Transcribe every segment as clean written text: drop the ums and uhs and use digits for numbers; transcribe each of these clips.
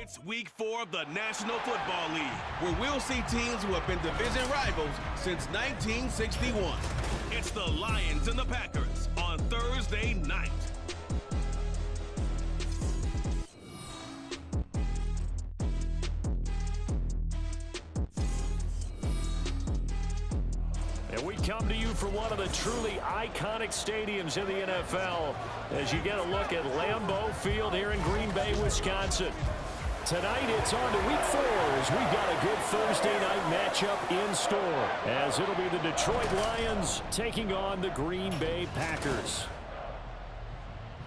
It's week 4 of the National Football League, where we'll see teams who have been division rivals since 1961. It's the Lions and the Packers on Thursday night. And we come to you from one of the truly iconic stadiums in the NFL as you get a look at Lambeau Field here in Green Bay, Wisconsin. Tonight it's on to week 4 as we've got a good Thursday night matchup in store, as it'll be the Detroit Lions taking on the Green Bay Packers.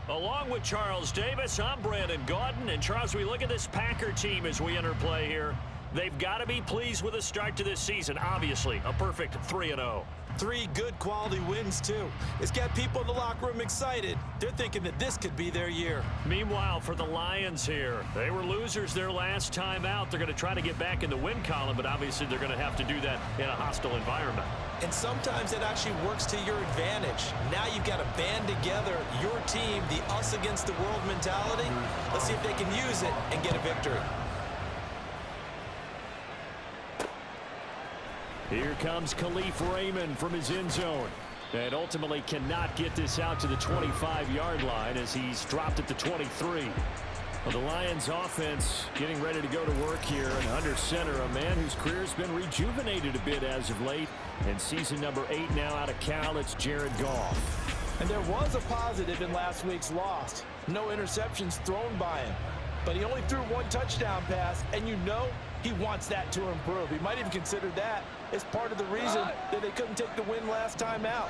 Along with Charles Davis, I'm Brandon Gaudin. And Charles, we look at this Packer team as we enter play here. They've got to be pleased with the start to this season. Obviously, a perfect 3-0. 3 good quality wins, too. It's got people in the locker room excited. They're thinking that this could be their year. Meanwhile, for the Lions here, they were losers their last time out. They're going to try to get back in the win column, but obviously they're going to have to do that in a hostile environment. And sometimes it actually works to your advantage. Now you've got to band together your team, the us against the world mentality. Let's see if they can use it and get a victory. Here comes Khalif Raymond from his end zone. And ultimately cannot get this out to the 25-yard line as he's dropped at the 23. Well, the Lions offense getting ready to go to work here. And under center, a man whose career has been rejuvenated a bit as of late. And season number 8 now out of Cal, it's Jared Goff. And there was a positive in last week's loss. No interceptions thrown by him. But he only threw 1 touchdown pass, and you know he wants that to improve. He might even consider that as part of the reason that they couldn't take the win last time out.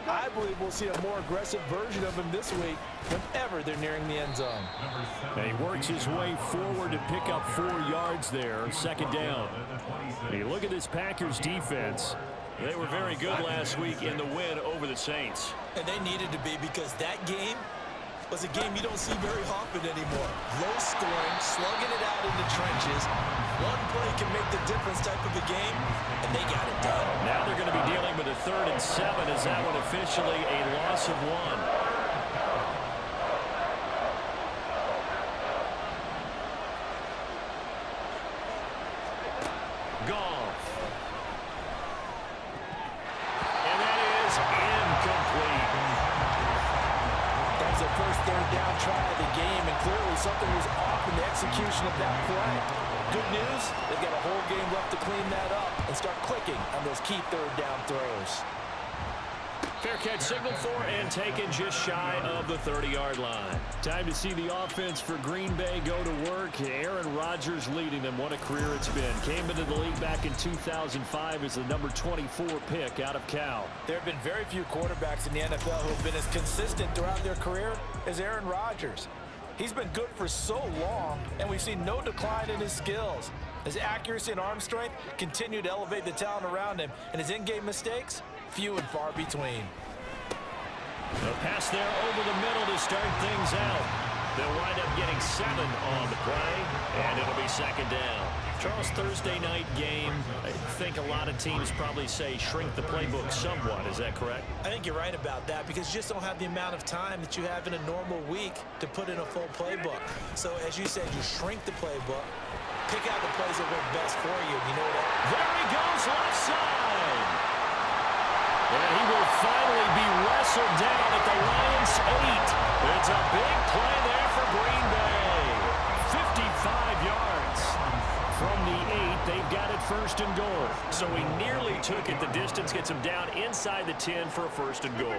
I believe we'll see a more aggressive version of him this week whenever they're nearing the end zone. And he works his way forward to pick up 4 yards there, second down. And you look at this Packers defense. They were very good last week in the win over the Saints. And they needed to be, because that game was a game you don't see very often anymore. Low scoring, slugging it out in the trenches. One play can make the difference type of a game, and they got it done. Now they're going to be dealing with a 3rd and 7 as that one officially a loss of 1. Something was off in the execution of that play. Good news, they've got a whole game left to clean that up and start clicking on those key 3rd down throws. Fair catch signaled for and taken just shy of the 30-yard line. Time to see the offense for Green Bay go to work. Aaron Rodgers leading them. What a career it's been. Came into the league back in 2005 as the number 24 pick out of Cal. There have been very few quarterbacks in the NFL who have been as consistent throughout their career as Aaron Rodgers. He's been good for so long, and we've seen no decline in his skills. His accuracy and arm strength continue to elevate the talent around him, and his in-game mistakes, few and far between. The pass there over the middle to start things out. They'll wind up getting 7 on the play, and it'll be second down. Charles, Thursday night game, I think a lot of teams probably say shrink the playbook somewhat. Is that correct? I think you're right about that, because you just don't have the amount of time that you have in a normal week to put in a full playbook. So, as you said, you shrink the playbook, pick out the plays that work best for you. You know what? There he goes, left side. And he will finally be wrestled down at the Lions' 8. It's a big play there for Green Bay. 55 yards. From the 8, they've got it 1st and goal. So he nearly took it the distance, gets him down inside the 10 for a 1st and goal.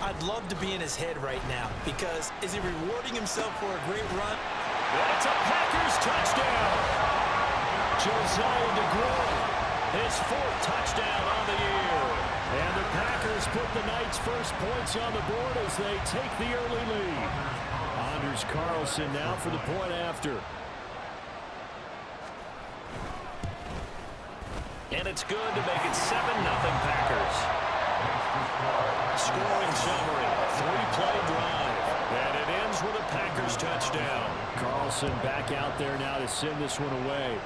I'd love to be in his head right now, because is he rewarding himself for a great run? That's a Packers touchdown. Josiah DeGroy, his 4th touchdown on the year. And the Packers put the Knights' first points on the board as they take the early lead. Anders Carlson now for the point after. And it's good to make it 7-0 Packers. Scoring summary, 3-play drive. And it ends with a Packers touchdown. Carlson back out there now to send this one away.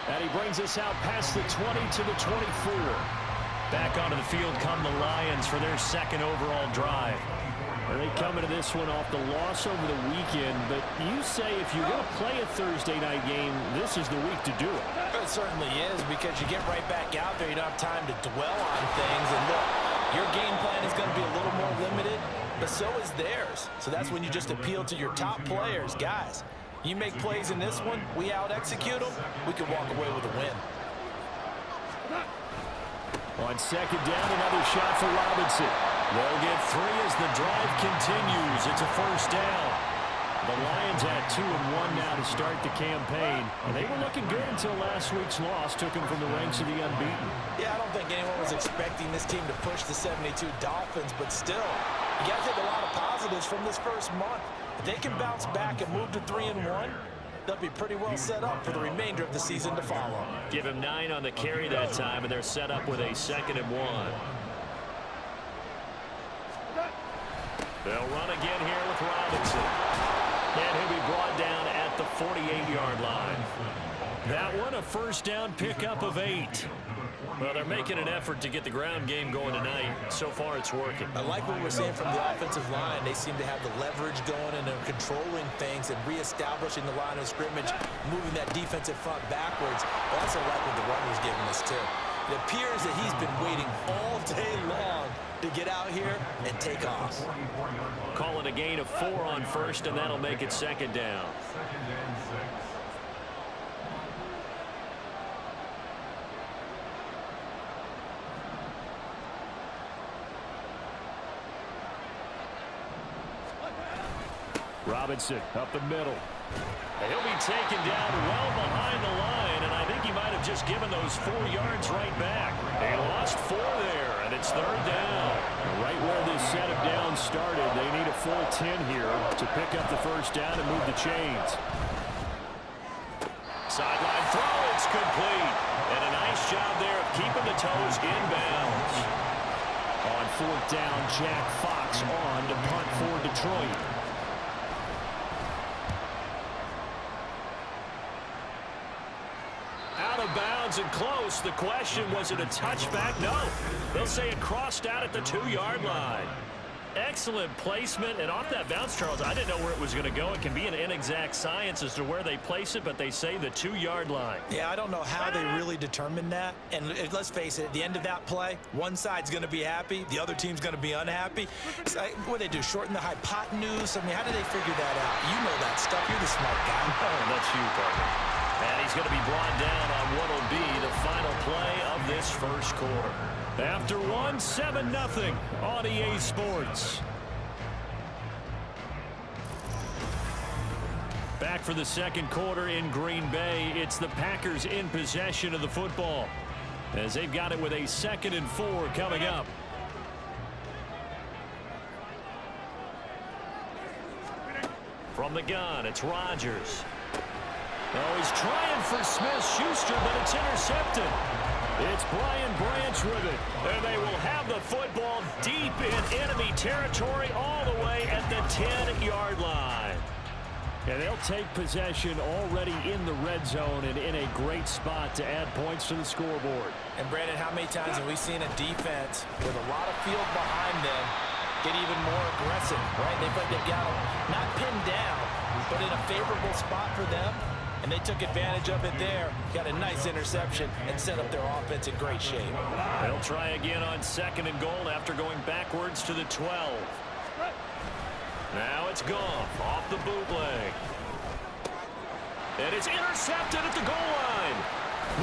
And he brings us out past the 20 to the 24. Back onto the field come the Lions for their 2nd overall drive. They come into this one off the loss over the weekend, but you say if you're going to play a Thursday night game, this is the week to do it. It certainly is, because you get right back out there. You don't have time to dwell on things. And look, your game plan is going to be a little more limited, but so is theirs. So that's when you just appeal to your top players. Guys, you make plays in this one, we out-execute them, we can walk away with a win. On second down, another shot for Robinson. They'll get 3 as the drive continues. It's a first down. The Lions at 2-1 now to start the campaign. And they were looking good until last week's loss took them from the ranks of the unbeaten. Yeah, I don't think anyone was expecting this team to push the 72 Dolphins, but still, you got to take a lot of positives from this first month. If they can bounce back and move to 3-1, they'll be pretty well set up for the remainder of the season to follow. Give him 9 on the carry that time, and they're set up with a 2nd and 1. They'll run again here with Robinson. And he'll be brought down at the 48-yard line. That one a first down pickup of 8. Well, they're making an effort to get the ground game going tonight. So far, it's working. I like what we're seeing from the offensive line. They seem to have the leverage going, and they're controlling things and reestablishing the line of scrimmage, moving that defensive front backwards. I also like what the runner's giving us, too. It appears that he's been waiting all day long to get out here and take off. Call it a gain of 4 on first, and that'll make it 2nd down. Robinson up the middle. He'll be taken down well behind the line, and I think he might have just given those 4 yards right back. They lost 4 there, and it's 3rd down. Right where this set of downs started, they need a full 10 here to pick up the first down and move the chains. Sideline throw, it's complete. And a nice job there of keeping the toes inbounds. On 4th down, Jack Fox on to punt for Detroit. Out of bounds and close. The question, was it a touchback? No. They'll say it crossed out at the 2-yard line. Excellent placement, and off that bounce, Charles, I didn't know where it was going to go. It can be an inexact science as to where they place it, but they say the 2-yard line. Yeah, I don't know how they really determined that. And let's face it, at the end of that play, one side's going to be happy, the other team's going to be unhappy. So, what do they do, shorten the hypotenuse? I mean, how do they figure that out? You know that stuff. You're the smart guy. Oh, that's you, partner. And he's going to be brought down on what will be the final play of this first quarter. After 1, 7-0 on EA Sports. Back for the second quarter in Green Bay. It's the Packers in possession of the football, as they've got it with a 2nd and 4 coming up. From the gun, it's Rodgers. Oh, he's trying for Smith-Schuster, but it's intercepted. It's Brian Branch with it. And they will have the football deep in enemy territory all the way at the 10-yard line. And they'll take possession already in the red zone and in a great spot to add points to the scoreboard. And, Brandon, how many times have we seen a defense with a lot of field behind them get even more aggressive, right? They feel like they've got them not pinned down, but in a favorable spot for them. And they took advantage of it there. Got a nice interception and set up their offense in great shape. They'll try again on 2nd and goal after going backwards to the 12. Now it's Goff off the bootleg. And it's intercepted at the goal line.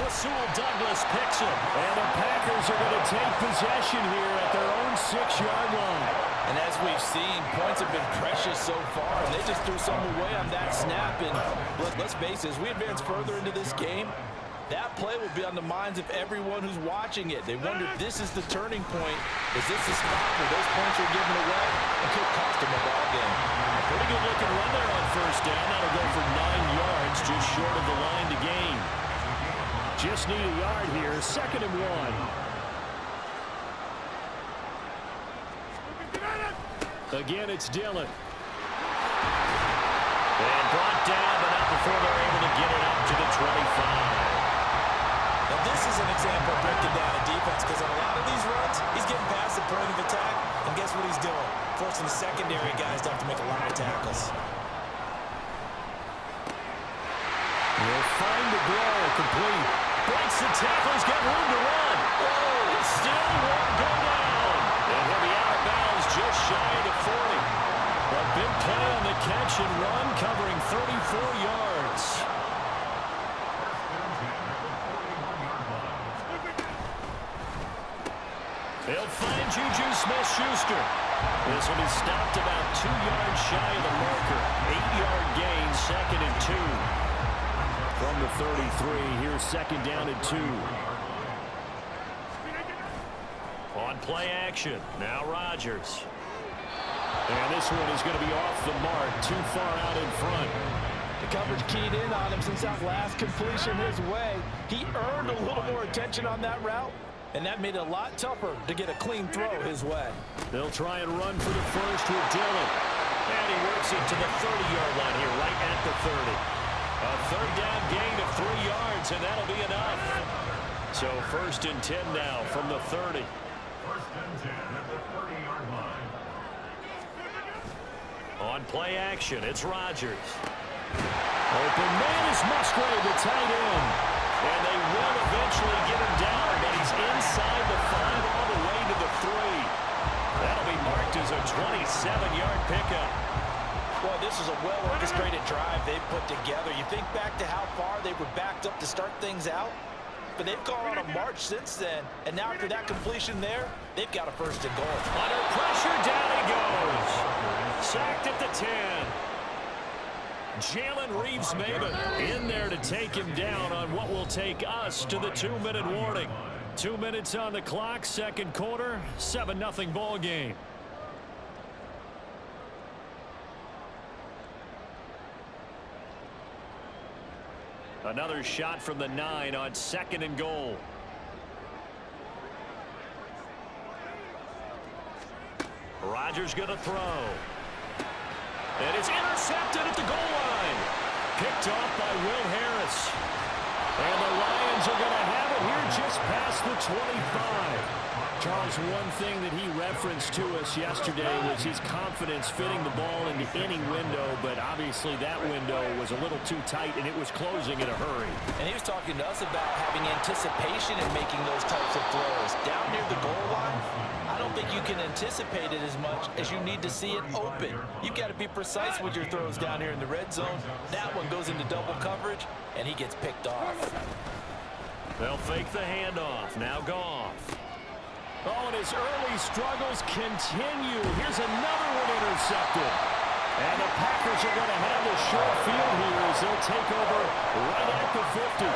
Rasul Douglas picks it. And the Packers are going to take possession here at their own 6-yard line. And as we've seen, points have been precious so far, and they just threw some away on that snap. And let's face it, as we advance further into this game, that play will be on the minds of everyone who's watching it. They wonder if this is the turning point. Is this the spot where those points are given away? It could cost them a ball game. A pretty good looking run there on first down. That'll go for 9 yards, just short of the line to gain. Just need a yard here, 2nd and 1. Again, it's Dillon. And brought down, but not before they're able to get it up to the 25. Now, this is an example of breaking down a defense, because on a lot of these runs, he's getting past the point of attack, and guess what he's doing? forcing the secondary guys to have to make a lot of tackles. He'll find the blow, complete. Breaks the tackle, he's got room to run. Oh, it still won't go down. And he'll be out of bounds just shy of the 40. A big play on the catch and run, covering 34 yards. They'll find Juju Smith-Schuster. This will be stopped about 2 yards shy of the marker. 8-yard gain, 2nd and 2. From the 33, here's 2nd down and 2. On play action, now Rodgers. And this one is going to be off the mark, too far out in front. The coverage keyed in on him since that last completion his way. He earned a little more attention on that route, and that made it a lot tougher to get a clean throw his way. They'll try and run for the first with Dillon. And he works it to the 30-yard line here, right at the 30. A 3rd down gain of 3 yards, and that'll be enough. So 1st and 10 now from the 30. 1st and 10 at the 30-yard line. On play action, it's Rodgers. Open man is Musgrave, the tight end. And they will eventually get him down, but he's inside the 5 all the way to the 3. That'll be marked as a 27-yard pickup. Boy, this is a well-orchestrated drive they've put together. You think back to how far they were backed up to start things out, but they've gone on a march since then, and now after that completion there, they've got a 1st and goal. Under pressure, down he goes. Sacked at the 10. Jalen Reeves-Maybin in there to take him down on what will take us to the 2-minute warning. 2 minutes on the clock, 2nd quarter, 7-0 ball game. Another shot from the 9 on 2nd and goal. Rodgers going to throw. And it's intercepted at the goal line. Picked off by Will Harris. And the Lions are going to have it here just past the 25. Charles, one thing that he referenced to us yesterday was his confidence fitting the ball into any window, but obviously that window was a little too tight, and it was closing in a hurry. And he was talking to us about having anticipation in making those types of throws. Down near the goal line, I don't think you can anticipate it as much as you need to see it open. You've got to be precise with your throws down here in the red zone. That one goes into double coverage, and he gets picked off. They'll fake the handoff. Now Goff. Oh, and his early struggles continue. Here's another one intercepted. And the Packers are going to have the short field here as they'll take over right at the 50.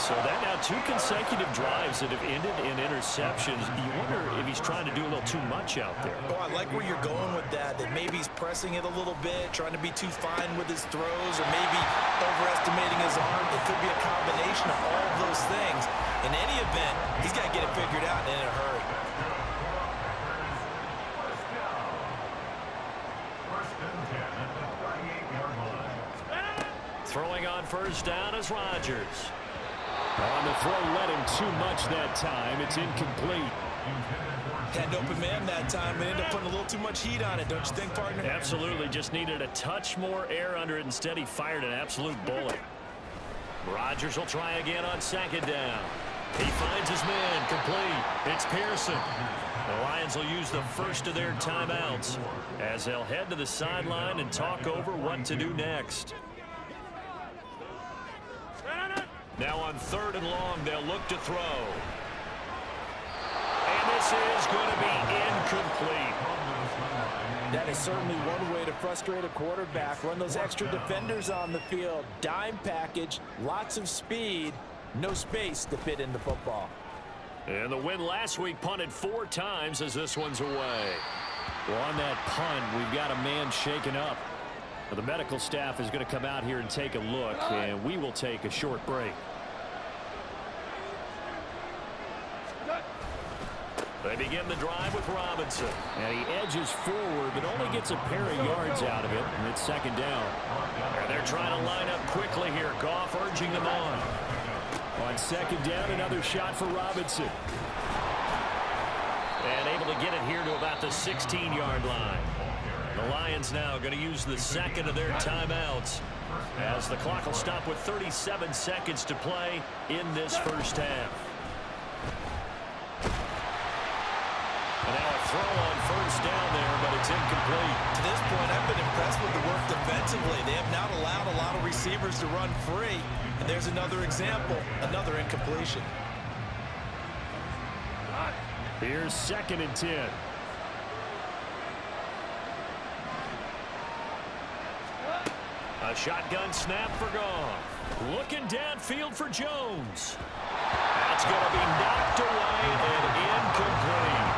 So that now 2 consecutive drives that have ended in interceptions. You wonder if he's trying to do a little too much out there. Oh, I like where you're going with that maybe he's pressing it a little bit, trying to be too fine with his throws, or maybe overestimating his arm. It could be a combination of all of those things. In any event, he's got to get it figured out and in a hurry. Throwing on 1st down is Rodgers. On the throw, led him too much that time. It's incomplete. Had open man that time and ended up putting a little too much heat on it, don't you think, partner? Absolutely. Just needed a touch more air under it. Instead, he fired an absolute bullet. Rodgers will try again on 2nd down. He finds his man complete. It's Pearson. The Lions will use the first of their timeouts as they'll head to the sideline and talk over what to do next. Now on 3rd and long, they'll look to throw. And this is going to be incomplete. That is certainly one way to frustrate a quarterback. Run those extra defenders on the field. Dime package, lots of speed, no space to fit in the football. And the win last week punted 4 times as this one's away. Well, on that punt, we've got a man shaken up. The medical staff is going to come out here and take a look, and we will take a short break. They begin the drive with Robinson. And he edges forward, but only gets a pair of yards out of it, and it's 2nd down. And they're trying to line up quickly here. Goff urging them on. On 2nd down, another shot for Robinson. And able to get it here to about the 16-yard line. The Lions now going to use the second of their timeouts as the clock will stop with 37 seconds to play in this first half. And now a throw on first down there, but it's incomplete. To this point, I've been impressed with the work defensively. They have not allowed a lot of receivers to run free. And there's another example, another incompletion. Here's 2nd and 10. A shotgun snap for Goff. Looking downfield for Jones. That's going to be knocked away and incomplete.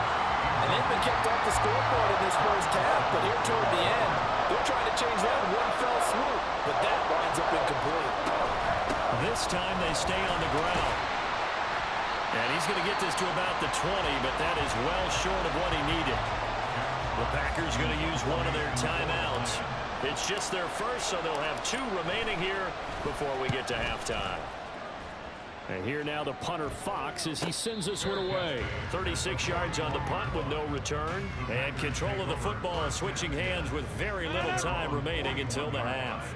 And they've been kept off the scoreboard in this first half, but here toward the end, they're trying to change that in one fell swoop, but that winds up incomplete. This time they stay on the ground. And he's going to get this to about the 20, but that is well short of what he needed. The Packers going to use one of their timeouts. It's just their first, so they'll have 2 remaining here before we get to halftime. And here now the punter Fox as he sends this one away. 36 yards on the punt with no return. And control of the football switching hands with very little time remaining until the half.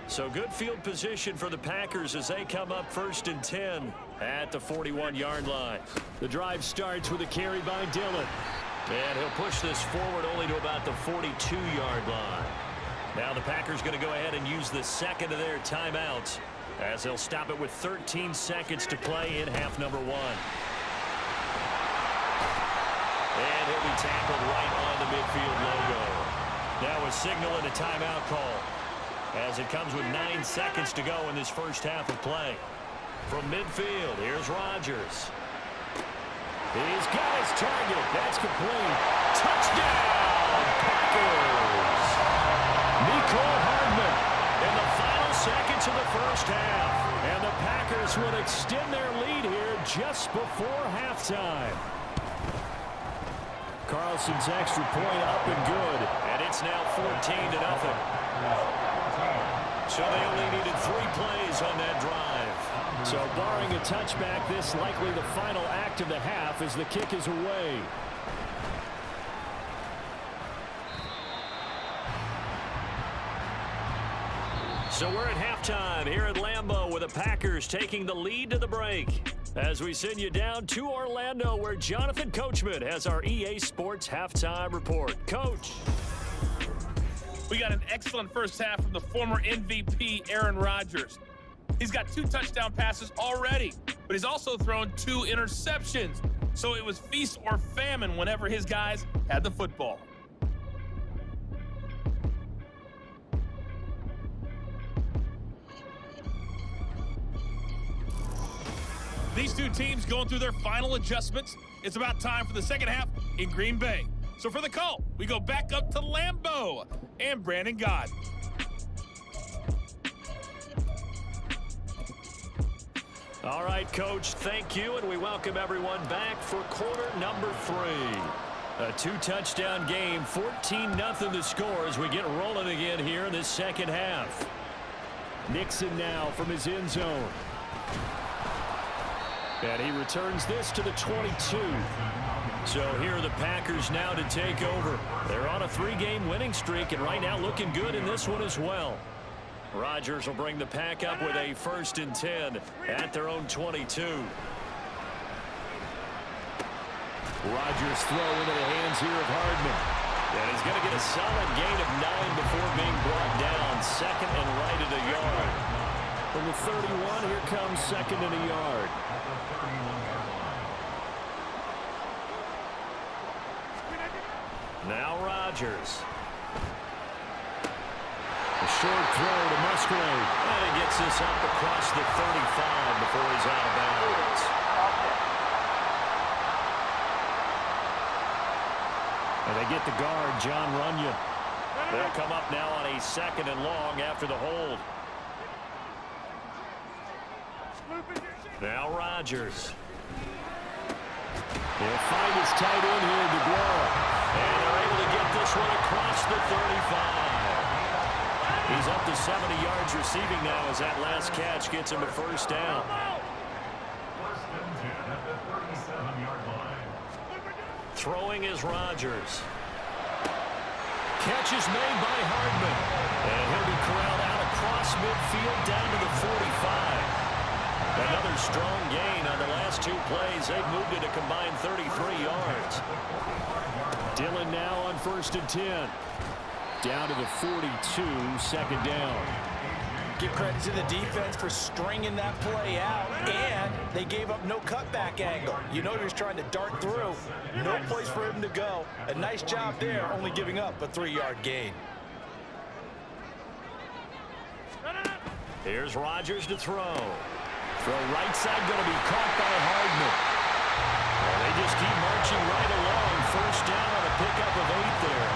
So good field position for the Packers as they come up 1st and 10 at the 41-yard line. The drive starts with a carry by Dillon. And he'll push this forward only to about the 42-yard line. Now the Packers going to go ahead and use the second of their timeouts as they'll stop it with 13 seconds to play in half number 1. And he'll be tackled right on the midfield logo. Now a signal and a timeout call as it comes with 9 seconds to go in this first half of play. From midfield, here's Rodgers. He's got his target. That's complete. Touchdown, Packers! Nicole Hardman in the final seconds of the first half. And the Packers would extend their lead here just before halftime. Carlson's extra point up and good. And it's now 14-0. So they only needed 3 plays on that drive. So barring a touchback, this likely the final act of the half as the kick is away. So we're at halftime here at Lambeau with the Packers taking the lead to the break. As we send you down to Orlando where Jonathan Coachman has our EA Sports halftime report. Coach. We got an excellent first half from the former MVP Aaron Rodgers. He's got 2 touchdown passes already, but he's also thrown 2 interceptions. So it was feast or famine whenever his guys had the football. These 2 teams going through their final adjustments. It's about time for the second half in Green Bay. So for the call, we go back up to Lambeau and Brandon Gott. All right, Coach, thank you, and we welcome everyone back for quarter number 3. A 2-touchdown game, 14-0 the score as we get rolling again here in this second half. Nixon now from his end zone. And he returns this to the 22. So here are the Packers now to take over. They're on a 3-game winning streak, and right now looking good in this one as well. Rodgers will bring the Pack up with a 1st and 10 at their own 22. Rodgers throw into the hands here of Hardman. And he's going to get a solid gain of 9 before being brought down. 2nd and right at a yard. From the 31, here comes 2nd and a yard. Now Rodgers. A short throw to Musgrave. And he gets this up across the 35 before he's out of bounds. And they get the guard, John Runyon. They'll come up now on a 2nd and long after the hold. Now Rodgers. He'll find his tight end here, DeGuara. And they're able to get this one across the 35. He's up to 70 yards receiving now as that last catch gets him a 1st down. 1st and 10 at the 37-yard line. Throwing is Rodgers. Catch is made by Hardman. And he'll be corralled out across midfield down to the 45. Another strong gain on the last 2 plays. They've moved it a combined 33 yards. Dillon now on 1st and 10. Down to the 42, 2nd down. Give credit to the defense for stringing that play out, and they gave up no cutback angle. You know he was trying to dart through. No place for him to go. A nice job there, only giving up a 3-yard gain. Here's Rodgers to throw. Throw right side going to be caught by Hardman. Well, they just keep marching right along. 1st down on a pickup of 8 there.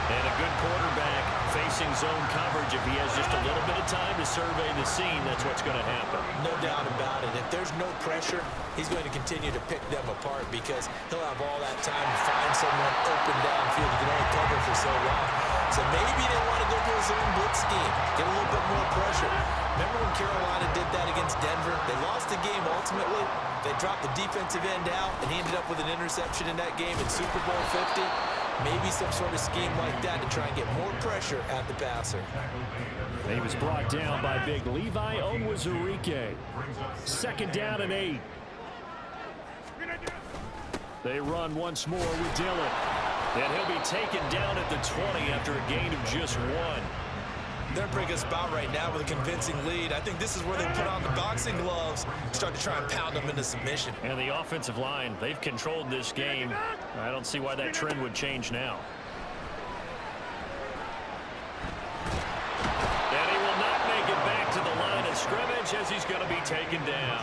And a good quarterback facing zone coverage. If he has just a little bit of time to survey the scene, that's what's going to happen. No doubt about it. If there's no pressure, he's going to continue to pick them apart because he'll have all that time to find someone open downfield. He can only cover for so long. So maybe they want to go to a zone blitz scheme, get a little bit more pressure. Remember when Carolina did that against Denver? They lost the game ultimately. They dropped the defensive end out, and he ended up with an interception in that game in Super Bowl 50. Maybe some sort of scheme like that to try and get more pressure at the passer. He was brought down by big Levi Onwuzurike. 2nd down and 8. They run once more with Dillon. And he'll be taken down at the 20 after a gain of just 1. They're in a pretty good spot right now with a convincing lead. I think this is where they put on the boxing gloves, start to try and pound them into submission. And the offensive line, they've controlled this game. I don't see why that trend would change now. And he will not make it back to the line of scrimmage as he's going to be taken down.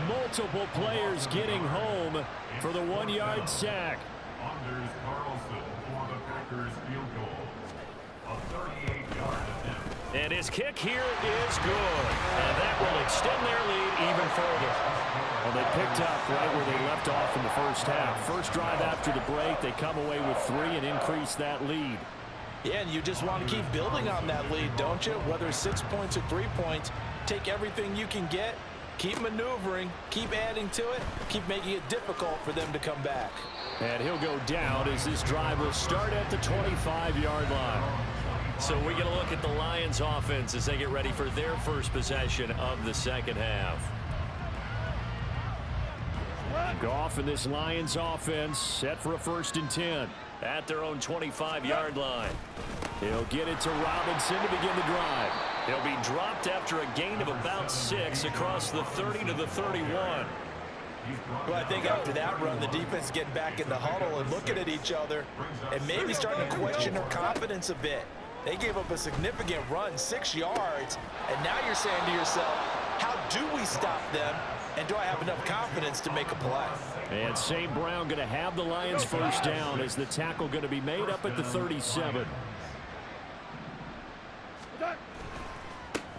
Multiple players getting home for the 1-yard sack. Anders Carlson for the Packers field goal. A 38-yard attempt. And his kick here is good. And that will extend their lead even further. Well, they picked up right where they left off in the 1st half. First drive after the break, they come away with 3 and increase that lead. Yeah, and you just want to keep building on that lead, don't you? Whether it's 6 points or 3 points, take everything you can get, keep maneuvering, keep adding to it, keep making it difficult for them to come back. And he'll go down as this drive will start at the 25-yard line. So we get a look at the Lions offense as they get ready for their first possession of the 2nd half. Goff and this Lions offense set for a 1st and 10 at their own 25-yard line. He'll get it to Robinson to begin the drive. He'll be dropped after a gain of about 6 across the 30 to the 31. Well, I think after that run, the defense is getting back in the huddle and looking at each other and maybe starting to question their confidence a bit. They gave up a significant run, 6 yards, and now you're saying to yourself, how do we stop them, and do I have enough confidence to make a play? And St. Brown going to have the Lions 1st down as the tackle going to be made up at the 37.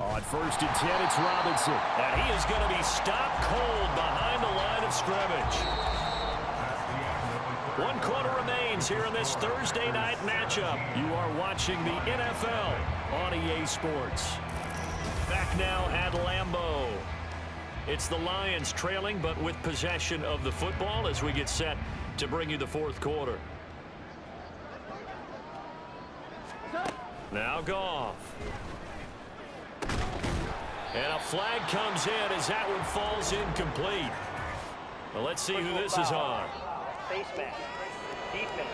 On 1st and 10, it's Robinson. And he is going to be stopped cold behind the line of scrimmage. 1 quarter remains here in this Thursday night matchup. You are watching the NFL on EA Sports. Back now at Lambeau. It's the Lions trailing, but with possession of the football as we get set to bring you the 4th quarter. Now Goff. And a flag comes in as that one falls incomplete. Well, let's see who this is on. Face mask. Defense.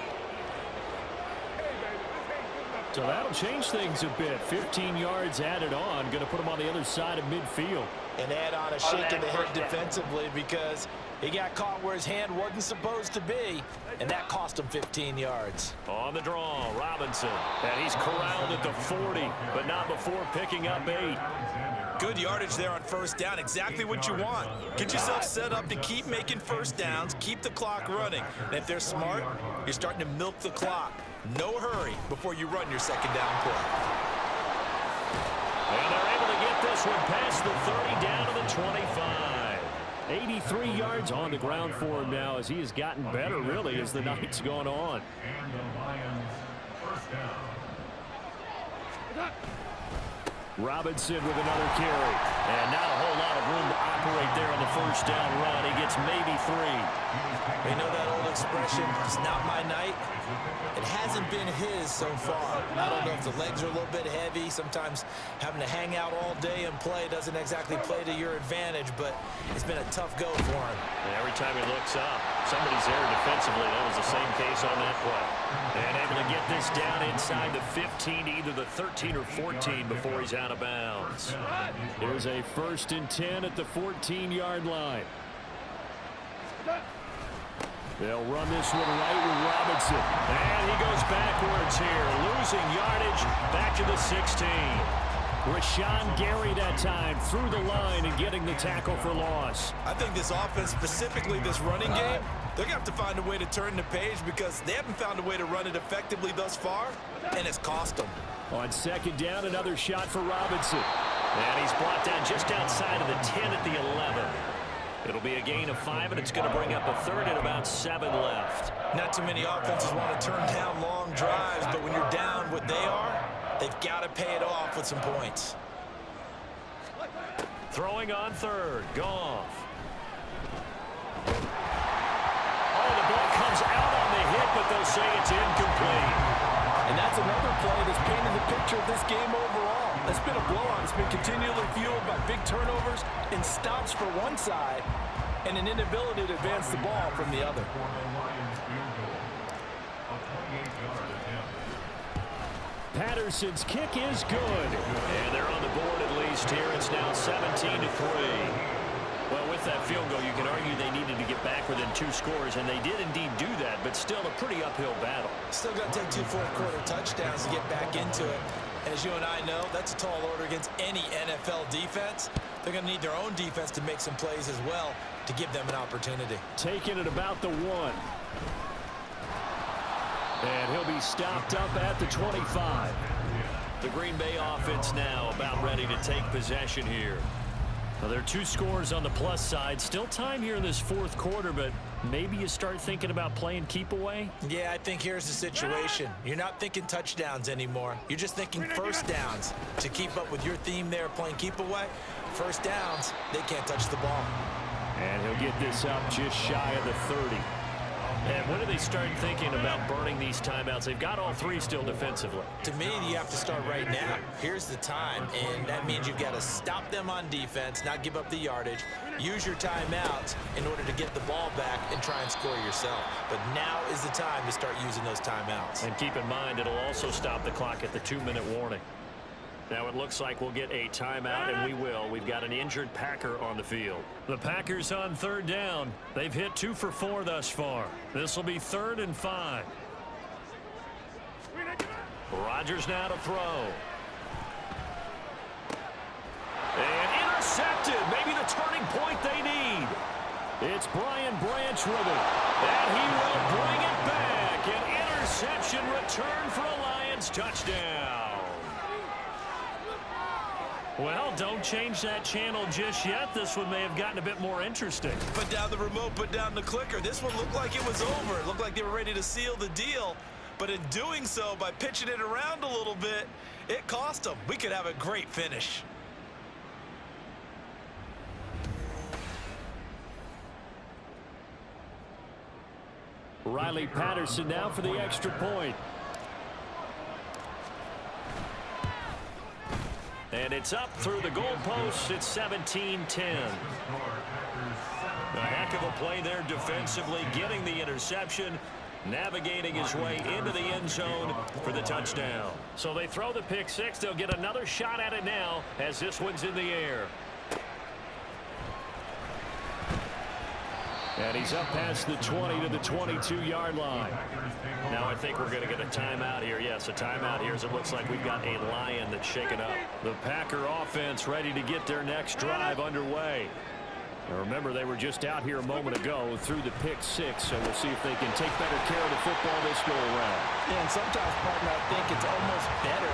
So that'll change things a bit. 15 yards added on. Going to put him on the other side of midfield. And add on a shake of the head defensively because he got caught where his hand wasn't supposed to be, and that cost him 15 yards. On the draw, Robinson. And he's corralled at the 40, but not before picking up 8. Good yardage there on 1st down. Exactly what you want. Get yourself set up to keep making 1st downs, keep the clock running. And if they're smart, you're starting to milk the clock. No hurry before you run your 2nd down play. And they're able to get this one past the 30 down to the 25. 83 yards on the ground for him now as he has gotten better, really, as the night's gone on. And the Lions 1st down. Robinson with another carry. And not a whole lot of room to operate there on the first down run. He gets maybe 3. You know that old expression, it's not my night? It hasn't been his so far. I don't know if the legs are a little bit heavy. Sometimes having to hang out all day and play doesn't exactly play to your advantage, but it's been a tough go for him. And every time he looks up, somebody's there defensively. That was the same case on that play. And able to get this down inside the 15 to either the 13 or 14 before he's out of bounds. Here's a 1st and 10 at the 14-yard line. They'll run this one right with Robinson. And he goes backwards here, losing yardage back to the 16. Rashawn Gary that time through the line and getting the tackle for loss. I think this offense, specifically this running game, they're going to have to find a way to turn the page because they haven't found a way to run it effectively thus far, and it's cost them. On 2nd down, another shot for Robinson. And he's brought down just outside of the 10 at the 11. It'll be a gain of 5, and it's going to bring up a 3rd and about 7 left. Not too many offenses want to turn down long drives, but when you're down what they are, they've got to pay it off with some points. Throwing on 3rd, Goff. Oh, the ball comes out on the hit, but they'll say it's incomplete. And that's another play that's painted the picture of this game overall. It's been a blowout. It's been continually fueled by big turnovers and stops for one side and an inability to advance the ball from the other. Patterson's kick is good. And they're on the board at least here. It's now 17 to 3. Well, with that field goal, you can argue they needed to get back within 2 scores, and they did indeed do that, but still a pretty uphill battle. Still got to take 2 fourth-quarter touchdowns to get back into it. As you and I know, that's a tall order against any NFL defense. They're going to need their own defense to make some plays as well to give them an opportunity. Taking it about the 1. And he'll be stopped up at the 25. The Green Bay offense now about ready to take possession here. Well, there are 2 scores on the plus side. Still time here in this 4th quarter, but maybe you start thinking about playing keep away? Yeah, I think here's the situation. You're not thinking touchdowns anymore. You're just thinking first downs. To keep up with your theme there, playing keep away, first downs, they can't touch the ball. And he'll get this up just shy of the 30. And when do they start thinking about burning these timeouts? They've got all 3 still defensively. To me, you have to start right now. Here's the time, and that means you've got to stop them on defense, not give up the yardage, use your timeouts in order to get the ball back and try and score yourself. But now is the time to start using those timeouts. And keep in mind, it'll also stop the clock at the 2-minute warning. Now it looks like we'll get a timeout, and we will. We've got an injured Packer on the field. The Packers on 3rd down. They've hit 2 for 4 thus far. This will be 3rd and 5. Rodgers now to throw. And intercepted. Maybe the turning point they need. It's Brian Branch with it. And he will bring it back. An interception return for a Lions touchdown. Well, don't change that channel just yet. This one may have gotten a bit more interesting. Put down the remote, put down the clicker. This one looked like it was over. It looked like they were ready to seal the deal. But in doing so, by pitching it around a little bit, it cost them. We could have a great finish. Riley Patterson now for the extra point. And it's up through the goalpost. It's 17-10. A heck of a play there defensively, getting the interception, navigating his way into the end zone for the touchdown. So they throw the pick 6. They'll get another shot at it now as this one's in the air. And he's up past the 20 to the 22-yard line. Now I think we're going to get a timeout here. Yes, a timeout here as it looks like we've got a Lion that's shaken up. The Packer offense ready to get their next drive underway. Now remember, they were just out here a moment ago through the pick 6, so we'll see if they can take better care of the football this go around. Yeah, and sometimes, partner, I think it's almost better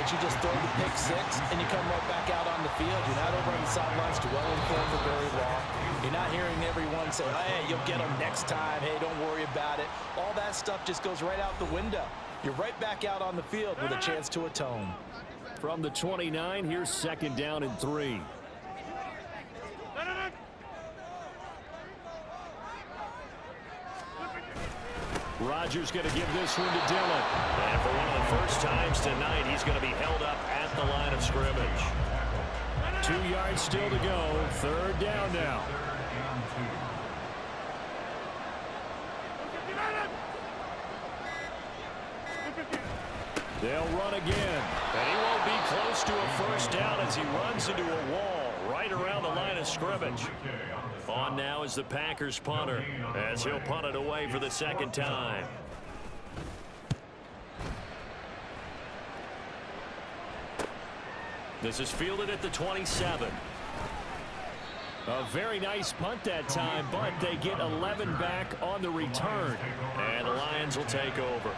that you just throw the pick 6 and you come right back out on the field. You're not over on the sidelines dwelling for very long. You're not hearing everyone say, hey, you'll get them next time. Hey, don't worry about it. All that stuff just goes right out the window. You're right back out on the field with a chance to atone. From the 29, here's 2nd down and 3. Rodgers going to give this one to Dillon. And for one of the first times tonight, he's going to be held up at the line of scrimmage. 2 yards still to go. 3rd down now. They'll run again. And he won't be close to a first down as he runs into a wall right around the line of scrimmage. On now is the Packers punter as he'll punt it away for the 2nd time. This is fielded at the 27. A very nice punt that time, but they get 11 back on the return. And the Lions will take over.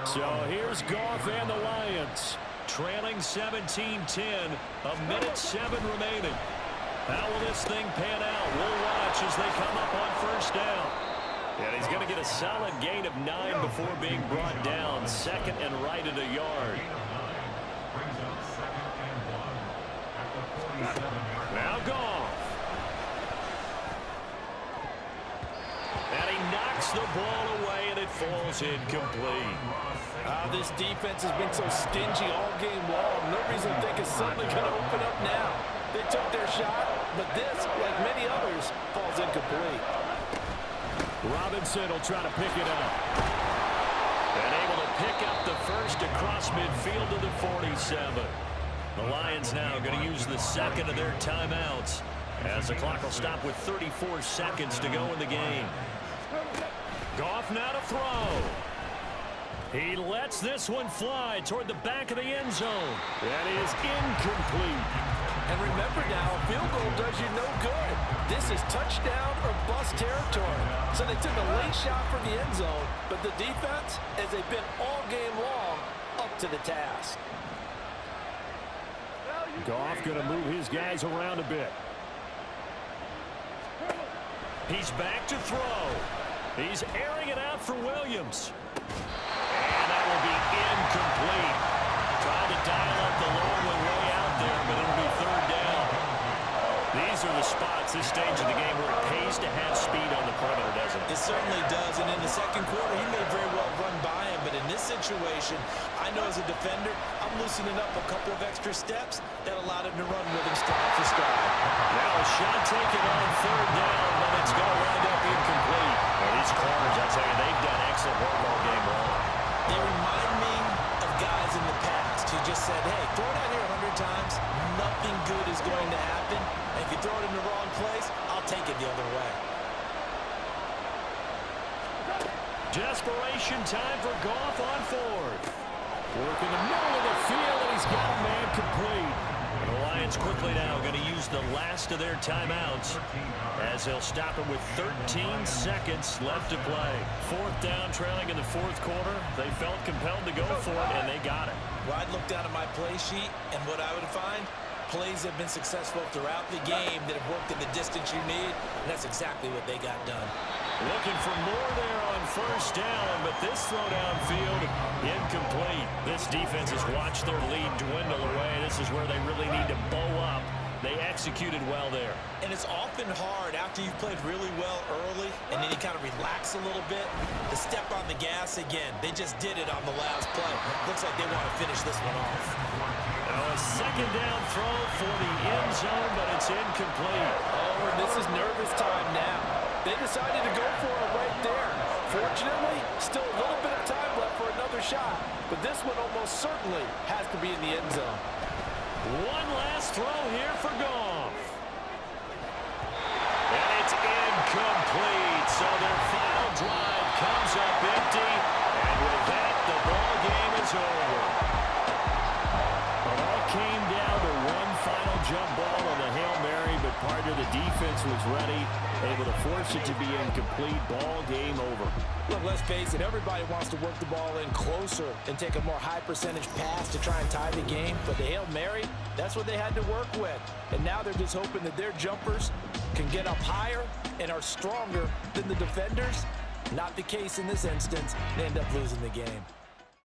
So here's Goff and the Lions, trailing 17-10, 1:07 remaining. How will this thing pan out? We'll watch as they come up on first down. And he's going to get a solid gain of 9 before being brought down. 2nd and right at a yard. Now Goff. And he knocks the ball away, and it falls incomplete. This defense has been so stingy all game long. No reason to think it's suddenly going to open up now. They took their shot, but this, like many others, falls incomplete. Robinson will try to pick it up. And able to pick up the first across midfield to the 47. The Lions now going to use the 2nd of their timeouts as the clock will stop with 34 seconds to go in the game. Goff now to throw. He lets this one fly toward the back of the end zone. That is incomplete. And remember now, a field goal does you no good. This is touchdown or bust territory. So they took a late shot for the end zone, but the defense, as they've been all game long, up to the task. Goff going to move his guys around a bit. He's back to throw. He's airing it out for Williams. And that will be incomplete. Trying to dial up the long one way out there, but it'll be 3rd down. These are the spots, this stage of the game, where it pays to have speed on the perimeter, doesn't it? It certainly does, and in the 2nd quarter, he may very well run by him, but in this situation, I know as a defender, I'm loosening up a couple of extra steps that allowed him to run with him stride for stride. Now a shot taken on 3rd down, but it's going to wind up incomplete. Well, these corners, I tell you, they've done excellent work all game long. They remind me of guys in the past who just said, hey, throw it out here 100 times, nothing good is going to happen. And if you throw it in the wrong place, I'll take it the other way. Desperation time for Goff on 4th. Work in the middle of the field, and he's got a man complete. The Lions quickly now going to use the last of their timeouts as they'll stop it with 13 seconds left to play. 4th down, trailing in the 4th quarter. They felt compelled to go for it, and they got it. Well, I'd look down at my play sheet, and what I would find, plays have been successful throughout the game that have worked in the distance you need, and that's exactly what they got done. Looking for more there on first down, but this throw downfield, incomplete. This defense has watched their lead dwindle away. This is where they really need to bow up. They executed well there. And it's often hard after you've played really well early and then you kind of relax a little bit to step on the gas again. They just did it on the last play. Looks like they want to finish this one off. Now a 2nd down throw for the end zone, but it's incomplete. Oh, and this is nervous time now. They decided to go for it right there. Fortunately, still a little bit of time left for another shot, but this one almost certainly has to be in the end zone. One last throw here for Goff. And it's incomplete. So their final drive comes up empty. And with that, the ball game is over. It all came down to one final jump ball on the Hail Mary, but part of the defense was ready, able to force it to be incomplete. Ball game over. Look, let's face it, everybody wants to work the ball in closer and take a more high percentage pass to try and tie the game. But the Hail Mary, that's what they had to work with. And now they're just hoping that their jumpers can get up higher and are stronger than the defenders. Not the case in this instance. They end up losing the game.